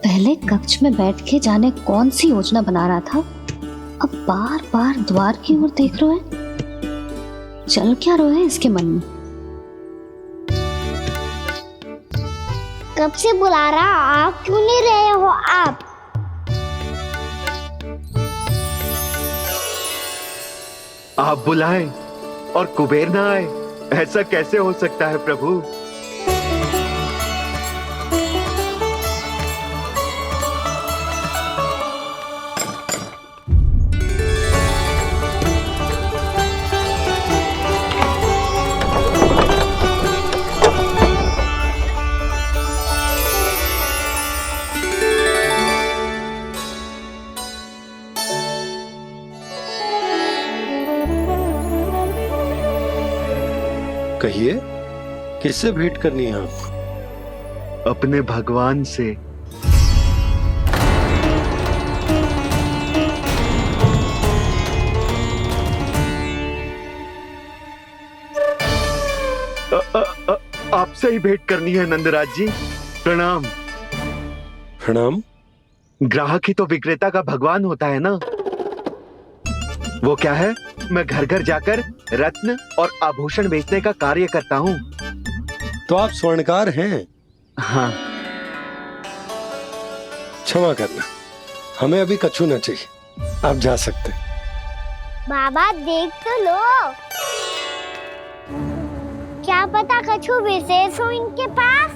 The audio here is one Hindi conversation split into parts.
पहले कक्ष में बैठ के जाने कौन सी योजना बना रहा था, अब बार बार द्वार की ओर देख रहे हैं। चल क्या रहे हैं इसके मन में? कब से बुला रहा, आप क्यों नहीं रहे हो? आप बुलाएं और कुबेर ना आए, ऐसा कैसे हो सकता है प्रभु? कहिए, किससे भेंट करनी है आपको? अपने भगवान से। आपसे ही भेंट करनी है नंदराज जी। प्रणाम। प्रणाम। ग्राहक ही तो विक्रेता का भगवान होता है ना। वो क्या है, मैं घर घर जाकर रत्न और आभूषण बेचने का कार्य करता हूँ। तो आप स्वर्णकार हैं? हाँ। क्षमा करना, हमें अभी कछु न चाहिए, आप जा सकते। बाबा देख तो लो, क्या पता कछु विशेष हो इनके पास।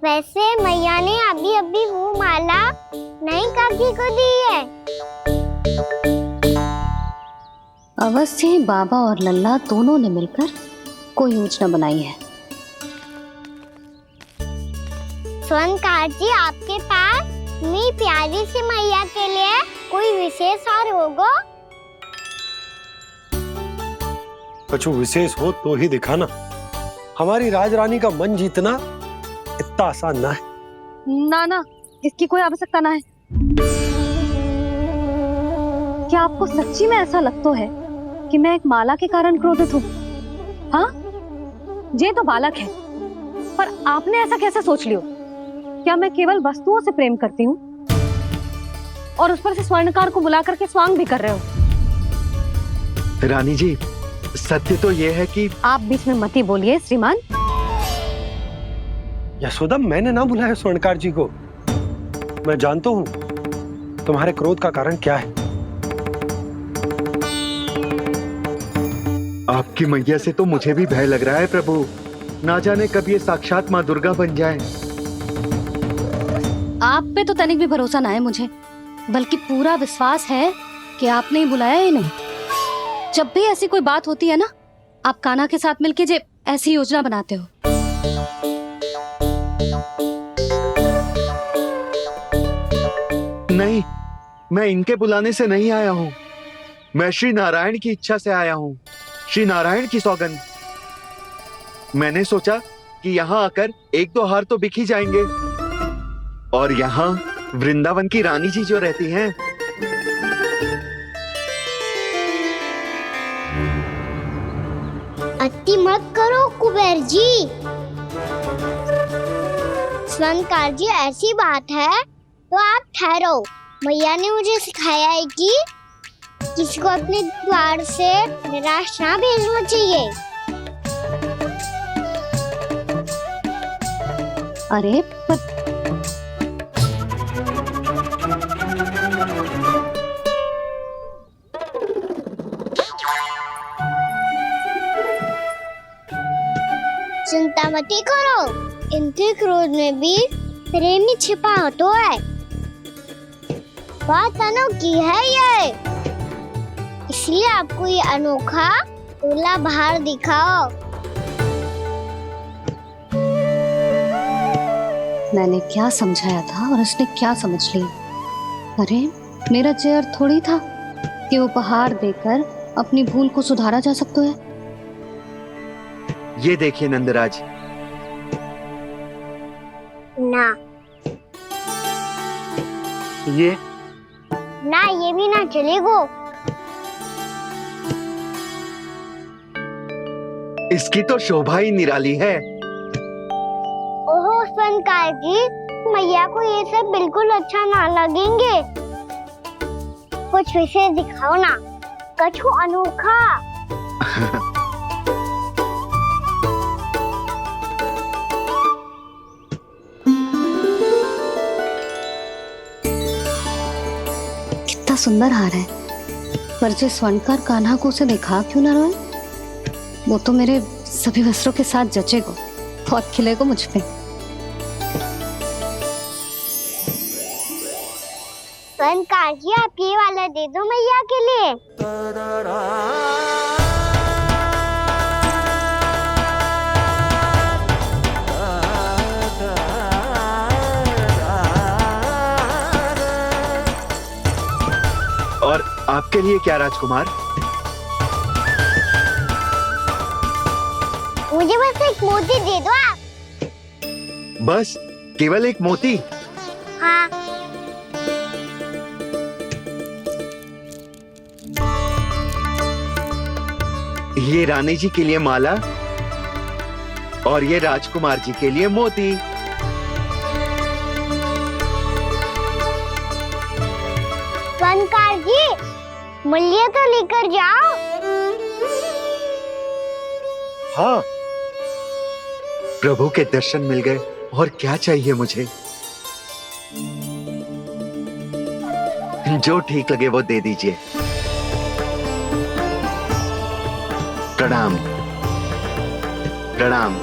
वैसे मैया ने अभी अभी वो माला नई काकी को दी है। अवश्य ही बाबा और लल्ला दोनों ने मिलकर कोई योजना बनाई है। स्वर्णकार जी, आपके पास मेरी प्यारी सी मैया के लिए कोई विशेष और होगा? कछु विशेष हो तो ही दिखाना। हमारी राजरानी का मन जीतना इतना आसान ना है। ना, इसकी कोई आवश्यकता ना है। क्या आपको सच्ची में ऐसा लगता है कि मैं एक माला के कारण क्रोधित हूँ? हाँ, ये तो बालक है, पर आपने ऐसा कैसे सोच लियो? क्या मैं केवल वस्तुओं से प्रेम करती हूँ और उस पर से स्वर्णकार को बुला करके स्वांग भी कर रहे हो? रानी जी, सत्य तो ये है कि आप बीच में मत ही बोलिए श्रीमान। यशोदा, मैंने ना बुलाया स्वर्णकार जी को। मैं जानता हूँ तुम्हारे क्रोध का कारण क्या है। आपकी मैया से तो मुझे भी भय लग रहा है प्रभु। ना जाने कब ये साक्षात माँ दुर्गा बन जाए। आप पे तो तनिक भी भरोसा ना है मुझे, बल्कि पूरा विश्वास है कि आपने ही बुलाया ही नहीं। जब भी ऐसी कोई बात होती है ना, आप कान्हा के साथ मिलके जे ऐसी योजना बनाते हो। नहीं, मैं इनके बुलाने से नहीं आया हूँ। मैं श्री नारायण की इच्छा से आया हूँ। श्री नारायण की सौगंध। मैंने सोचा कि यहाँ आकर एक दो हार तो बिक ही जाएंगे। और यहाँ वृंदावन की रानी जी जो रहती हैं, अति मत करो कुबेर जी। स्वर्णकार जी, ऐसी बात है तो आप ठहरो। मैया ने मुझे सिखाया है कि किसी को अपने द्वार से निराश ना भेजना चाहिए। अरे पर चिंता मत करो, इनके क्रोध में भी प्रेम ही छिपा तो है। बात अनोखी है ये, इसलिए आपको ये अनोखा दूल्हा बाहर दिखाओ। मैंने क्या समझाया था और उसने क्या समझ लिया? अरे मेरा चेयर थोड़ी था कि उपहार देकर अपनी भूल को सुधारा जा सकता है। ये देखिए नंदराज। ना, ये ना, ये भी ना चलेगो। इसकी तो शोभा ही निराली है। ओहो स्वर्णकार जी, मैया को ये सब बिल्कुल अच्छा ना लगेंगे। कुछ विशेष दिखाओ ना, कछु अनोखा। कितना सुंदर हार है, पर जो स्वर्णकार कान्हा को उसे दिखा क्यों ना रोए? वो तो मेरे सभी वस्त्रों के साथ जचेगा, बहुत खिलेगा मुझ पे। स्वर्णकार जी, आप ये वाला दे दो मैया के लिए। और आपके लिए क्या राजकुमार? मुझे बस एक मोती दे दो आप। बस केवल एक मोती? हाँ। ये रानी जी के लिए माला और ये राजकुमार जी के लिए मोती। स्वर्णकार जी, मूल्य तो लेकर जाओ। हाँ, प्रभु के दर्शन मिल गए, और क्या चाहिए मुझे? जो ठीक लगे वो दे दीजिए। प्रणाम प्रणाम।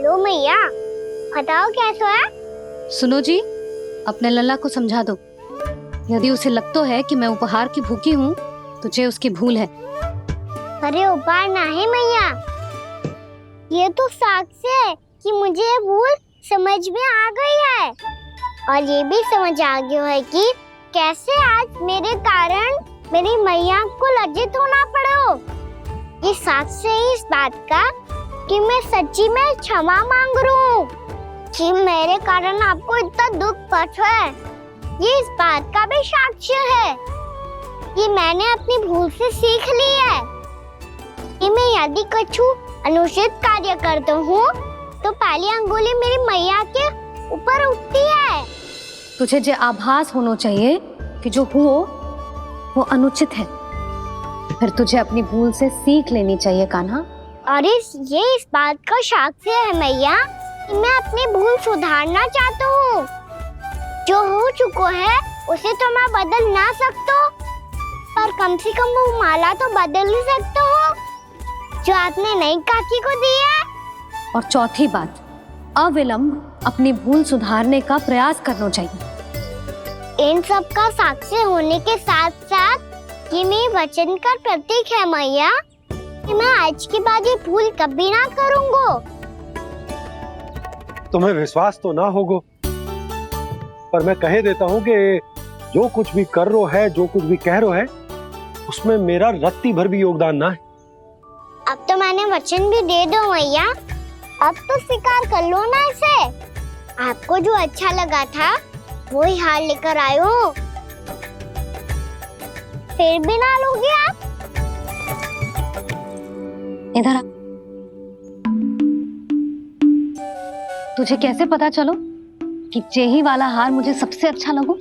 लो मैया, बताओ कैसा है? सुनो जी, अपने लल्ला को समझा दो। यदि उसे लगता है कि मैं उपहार की भूखी हूँ, तो ये उसकी भूल है। अरे उपहार ना है मैया, ये तो साक्ष्य है कि मुझे ये भूल समझ में आ गई है, और ये भी समझ आ गया है कि कैसे आज मेरे कारण मेरी मैया को लज्जित होना पड़ो। ये साक्ष्य है इस बात का कि मैं सच्ची में क्षमा मांग रहा हूँ कि मेरे कारण आपको इतना दुख पहुंचा है। ये इस बात का भी साक्ष्य है कि मैंने अपनी भूल से सीख ली है कि मैं यदि कछु अनुचित कार्य करता हूँ तो पहली अंगुली मेरी मैया के ऊपर उठती है। तुझे जो आभास होना चाहिए कि जो हुआ वो अनुचित है, फिर तुझे अपनी भूल से सीख लेनी चाहिए कान्हा। और ये इस बात का साक्ष्य है मैया कि मैं अपनी भूल सुधारना चाहता हूँ। जो हो चुका है उसे तो मैं बदल ना सकता, पर कम से कम वो माला तो बदल ही सकता हूँ जो आपने नई काकी को दी है। और चौथी बात, अविलंब अपनी भूल सुधारने का प्रयास करना चाहिए। इन सब का साक्ष्य होने के साथ साथ ये मेरे वचन का प्रतीक है मैया कि मैं आज के बाद ये भूल कभी ना करूँगा। तुम्हें विश्वास तो ना होगा, पर मैं कह देता हूँ कि जो कुछ भी कर रो है, जो कुछ भी कह रो है, उसमें मेरा रत्ती भर भी योगदान ना है। अब तो मैंने वचन भी दे दो मैया, अब तो स्वीकार कर लो ना इसे। आपको जो अच्छा लगा था वो ही हार लेकर आयो, फिर भी ना लोगे आप? इधर आ। तुझे कैसे पता चलो कि यही वाला हार मुझे सबसे अच्छा लगो?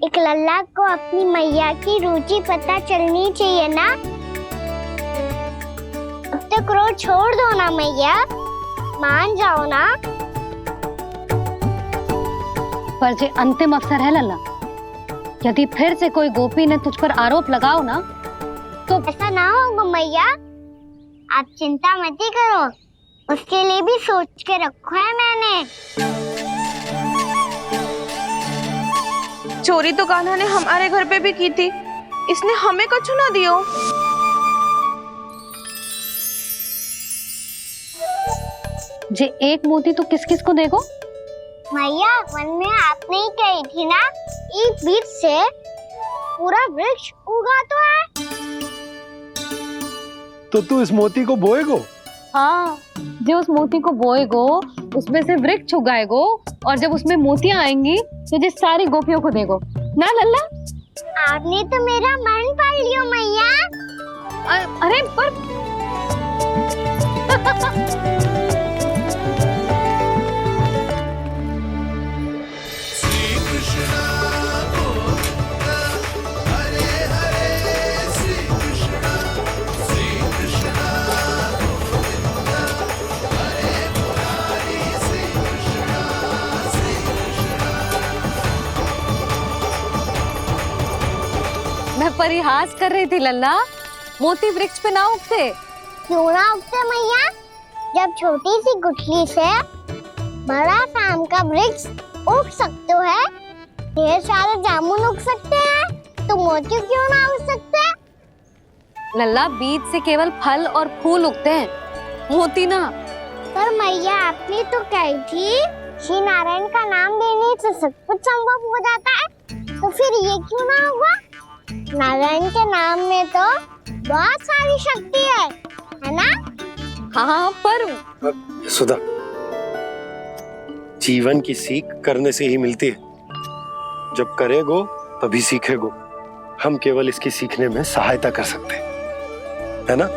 एक लल्ला को अपनी मैया की रुचि पता चलनी चाहिए ना। अब तो क्रोध छोड़ दो ना मैया, मान जाओ ना। पर ये अंतिम अवसर है लल्ला, यदि फिर से कोई गोपी ने तुझ पर आरोप लगाओ ना तो ऐसा ना होगा मैया, आप चिंता मत ही करो, उसके लिए भी सोच के रखा है मैंने। चोरी तो कान्हा ने हमारे घर पे भी की थी, इसने हमें कछु ना दियो। जे एक मोती तो किस किस को देगो? मैया, मन में आपने ही कही थी ना, एक बीज से पूरा वृक्ष उगा तो है। तो तू इस मोती को बोएगो? हाँ, जो उस मोती को बोएगो उसमें से वृक्ष उगाएगो, और जब उसमें मोतियां आएंगी तो जिस सारी गोपियों को देगो। ना लल्ला। आपने तो मेरा मन पढ़ लियो मैया। अरे पर मैं परिहास कर रही थी लल्ला, मोती वृक्ष पे ना उगते। क्यों ना उगते मैया? जब छोटी सी गुठली से बड़ा आम का वृक्ष उग सकते है, ढेर सारे जामुन उग सकते हैं, तो मोती क्यों ना उग सकते? लल्ला, बीज से केवल फल और फूल उगते हैं, मोती ना। पर मैया आपने तो कही थी श्री नारायण का नाम लेने से सब कुछ संभव हो जाता है, तो फिर ये क्यों ना हुआ? नारायण के नाम में तो बहुत सारी शक्ति है ना? हाँ पर सुधा, जीवन की सीख करने से ही मिलती है। जब करेगो तभी सीखेगो। हम केवल इसकी सीखने में सहायता कर सकते हैं, है ना?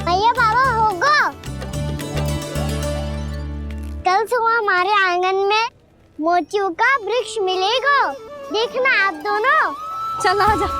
भैया बाबा होगो, कल सुबह हमारे आंगन में मोतियों का वृक्ष मिलेगा, देखना आप दोनों। चल आ जा।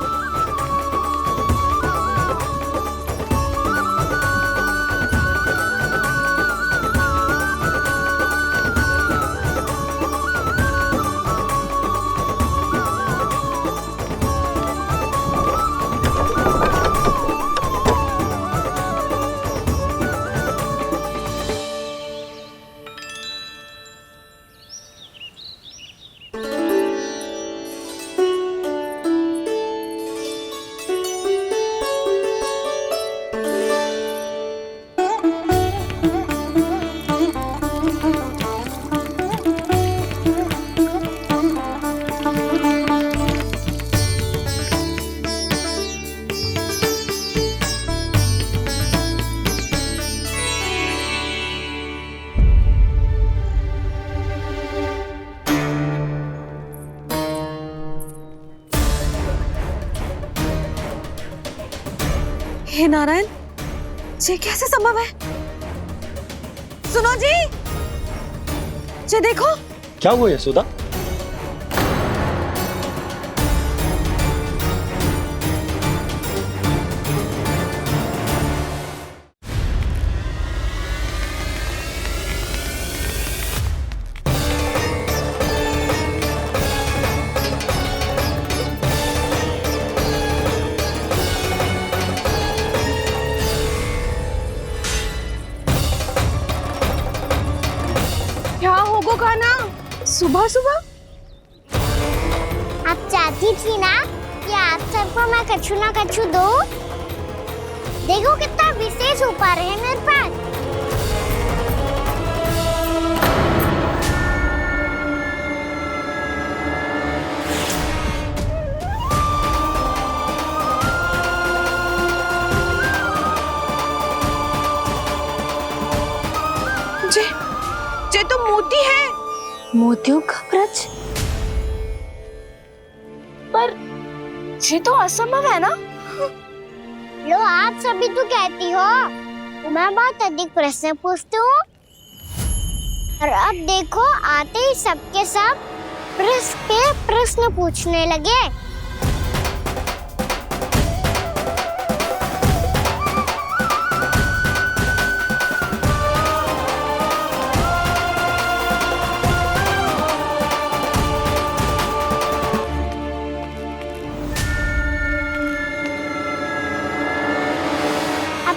हे नारायण, ये कैसे संभव है? सुनो जी, ये देखो। क्या हुआ यशोदा? क्या होगा खाना सुबह सुबह? आप चाहती थी ना कि आप सबको मैं कछु ना कछु दूं? देखो कितना विशेष उपहार है मेरे पास। ये तो मोती है। मोतियों का वृक्ष? पर ये तो असंभव है ना? लो, आप सभी तो कहती हो मैं बहुत अधिक प्रश्न पूछती हूँ, और अब देखो आते ही सबके सब प्रश्न पे प्रश्न पूछने लगे।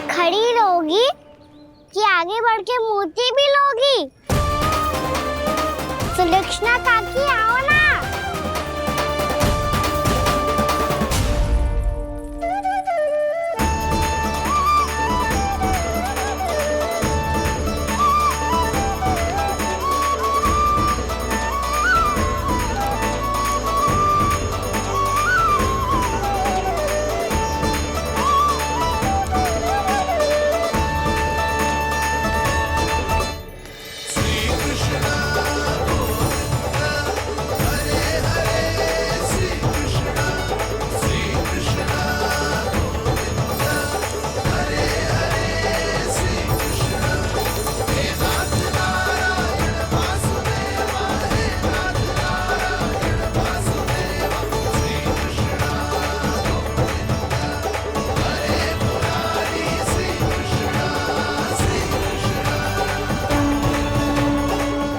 खड़ी रहोगी कि आगे बढ़ के मोती भी लोगी? सुलक्षणा काकी आओ ना।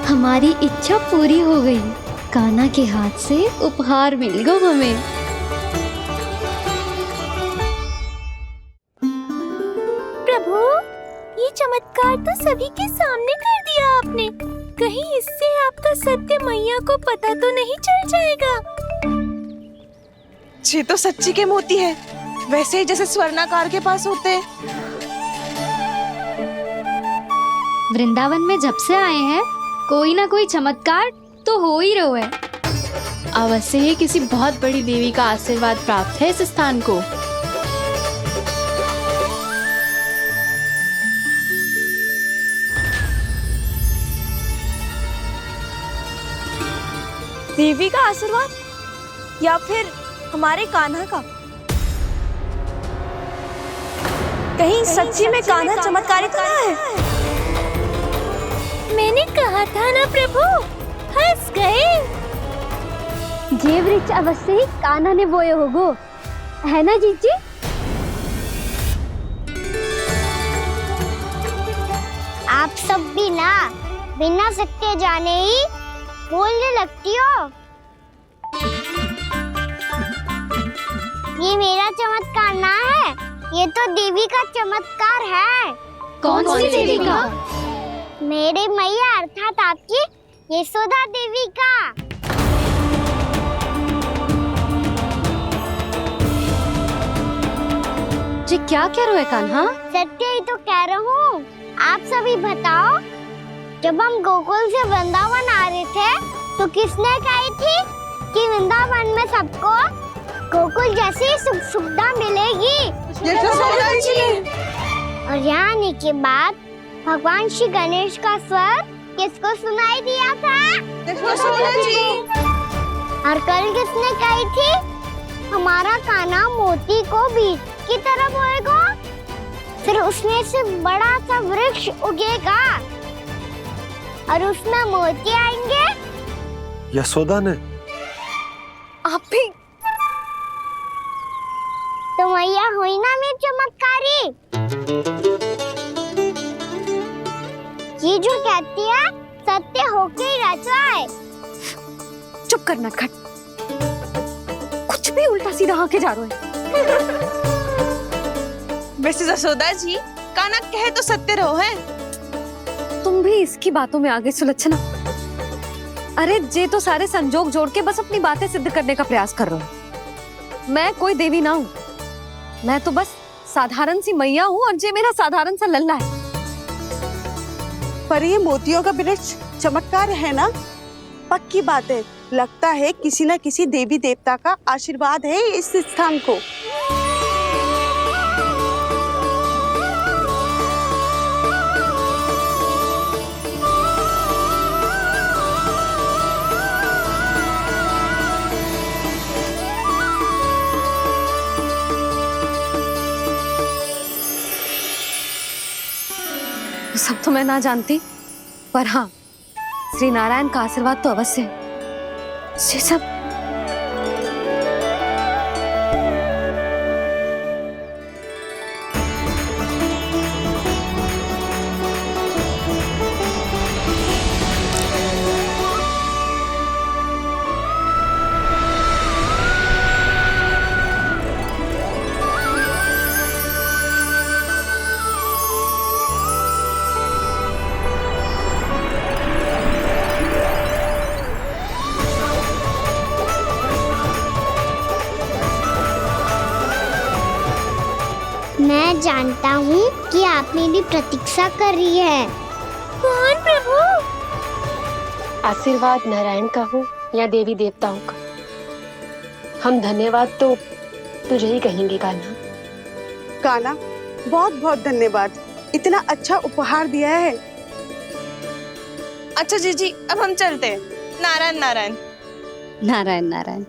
हमारी इच्छा पूरी हो गई। कान्हा के हाथ से उपहार मिल गया हमें। प्रभु, ये चमत्कार तो सभी के सामने कर दिया आपने। कहीं इससे आपका सत्य मैया को पता तो नहीं चल जाएगा? ये तो सच्ची के मोती है, वैसे ही जैसे स्वर्णाकार के पास होते हैं। वृंदावन में जब से आए हैं कोई ना कोई चमत्कार तो हो ही रहा है। अवश्य ही किसी बहुत बड़ी देवी का आशीर्वाद प्राप्त है इस स्थान को। देवी का आशीर्वाद या फिर हमारे कान्हा का? कहीं सच्ची में कान्हा चमत्कारी तो है? मैंने कहा था ना प्रभु, हंस गए। ये वृक्ष अवश्य ही कान्हा ने बोए होगो, है ना जीजी? आप सब भी ना बिना सत्य जाने ही बोलने लगती हो। ये मेरा चमत्कार ना है, ये तो देवी का चमत्कार है। कौन सी देवी का? मेरे मैया अर्थात आपकी यशोदा देवी का। जी क्या कह रहे हो कान्हा? सत्य ही तो कह रहा हूँ। आप सभी बताओ, जब हम गोकुल से वृंदावन आ रहे थे तो किसने कही थी कि वृंदावन में सबको गोकुल जैसी सुख सुविधा मिलेगी? यशोदा जी। और यहाँ आने के बाद भगवान श्री गणेश का स्वर किसको सुनाई दिया था? यशोदा जी। और कल किसने कही थी हमारा कान्हा मोती को बीज की तरह बोएगा, फिर उसमें से बड़ा सा वृक्ष उगेगा और उसमें मोती आएंगे? यशोदा ने? आप भी? तो मैया हुई ना मेरी चमत्कारी। ये जो कहती है सत्य होके ही रहता है। चुप कर नटखट, कुछ भी उल्टा सीधा आके जा रहे हैं। वैसे यशोदा जी, कान्हा कहे तो सत्य रहो है। तुम भी इसकी बातों में आगे सुलझना। अरे जे तो सारे संजोग जोड़ के बस अपनी बातें सिद्ध करने का प्रयास कर रहे हो। मैं कोई देवी ना हूँ, मैं तो बस साधारण सी मैया हूँ और जे मेरा साधारण सा लल्ला है। पर ये मोतियों का वृक्ष चमत्कार है ना? पक्की बात है, लगता है किसी न किसी देवी देवता का आशीर्वाद है इस स्थान को। सब तो मैं ना जानती, पर हाँ, श्री नारायण का आशीर्वाद तो अवश्य है। ये सब मैं जानता हूँ कि आप मेरी प्रतीक्षा कर रही है। कौन प्रभु? आशीर्वाद नारायण का हो या देवी देवताओं का, हम धन्यवाद तो तुझे ही कहेंगे कान्हा। कान्हा, बहुत बहुत धन्यवाद, इतना अच्छा उपहार दिया है। अच्छा जीजी, अब हम चलते हैं। नारायण नारायण। नारायण नारायण।